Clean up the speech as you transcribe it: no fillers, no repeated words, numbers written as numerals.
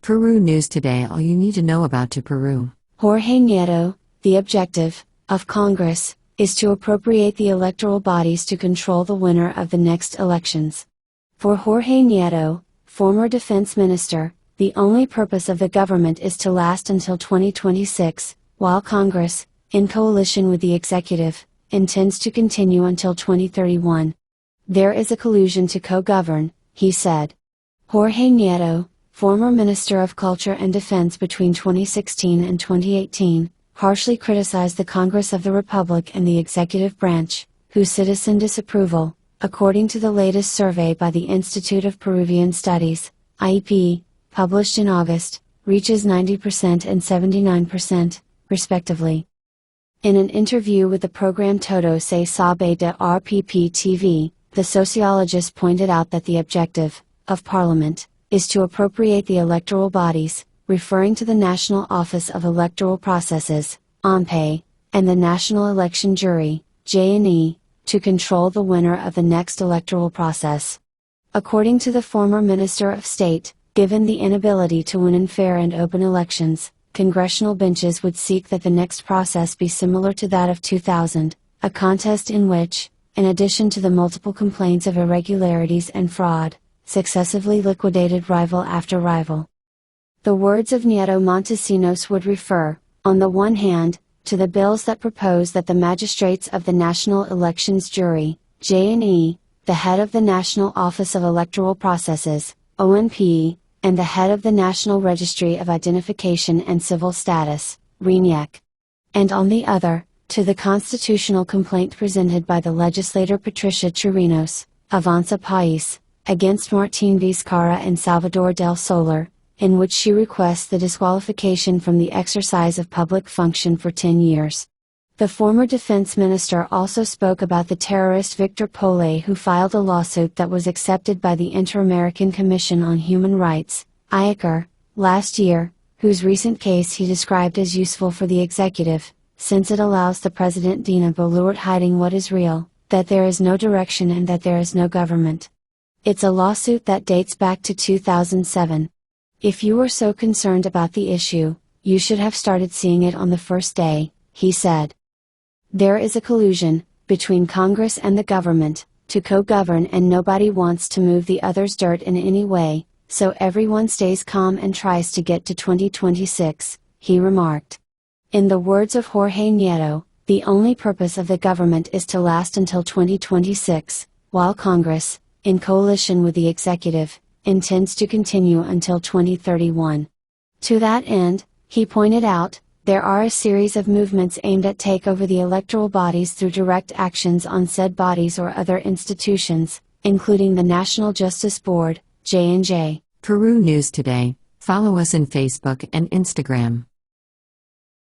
Peru News Today. All you need to know about Peru. Jorge Nieto, the objective of Congress is to appropriate the electoral bodies to control the winner of the next elections. For Jorge Nieto, former defense minister, the only purpose of the government is to last until 2026, while Congress, in coalition with the executive, intends to continue until 2031. There is a collusion to co-govern, he said. Jorge Nieto, former Minister of Culture and Defense between 2016 and 2018, harshly criticized the Congress of the Republic and the executive branch, whose citizen disapproval, according to the latest survey by the Institute of Peruvian Studies, IEP, published in August, reaches 90% and 79%, respectively. In an interview with the program Todo se sabe de RPP TV, the sociologist pointed out that the objective of Parliament is to appropriate the electoral bodies, referring to the National Office of Electoral Processes, (OMPE), and the National Election Jury, (JNE), to control the winner of the next electoral process. According to the former Minister of State, given the inability to win in fair and open elections, congressional benches would seek that the next process be similar to that of 2000, a contest in which, in addition to the multiple complaints of irregularities and fraud, successively liquidated rival after rival. The words of Nieto Montesinos would refer, on the one hand, to the bills that propose that the magistrates of the National Elections Jury, (JNE), the head of the National Office of Electoral Processes, (ONP), and the head of the National Registry of Identification and Civil Status, (RENIEC), and on the other, to the constitutional complaint presented by the legislator Patricia Chirinos, Avanza País, against Martín Vizcarra and Salvador del Solar, in which she requests the disqualification from the exercise of public function for 10 years. The former defense minister also spoke about the terrorist Victor Pole, who filed a lawsuit that was accepted by the Inter-American Commission on Human Rights, IACHR, last year, whose recent case he described as useful for the executive, since it allows the President Dina Boluart hiding what is real, that there is no direction and that there is no government. It's a lawsuit that dates back to 2007. If you were so concerned about the issue, you should have started seeing it on the first day, he said. There is a collusion between Congress and the government to co-govern, and nobody wants to move the other's dirt in any way, so everyone stays calm and tries to get to 2026, he remarked. In the words of Jorge Nieto, the only purpose of the government is to last until 2026, while Congress, in coalition with the executive, intends to continue until 2031. To that end, he pointed out, there are a series of movements aimed at take over the electoral bodies through direct actions on said bodies or other institutions, including the National Justice Board, J&J. Peru News Today. Follow us on Facebook and Instagram.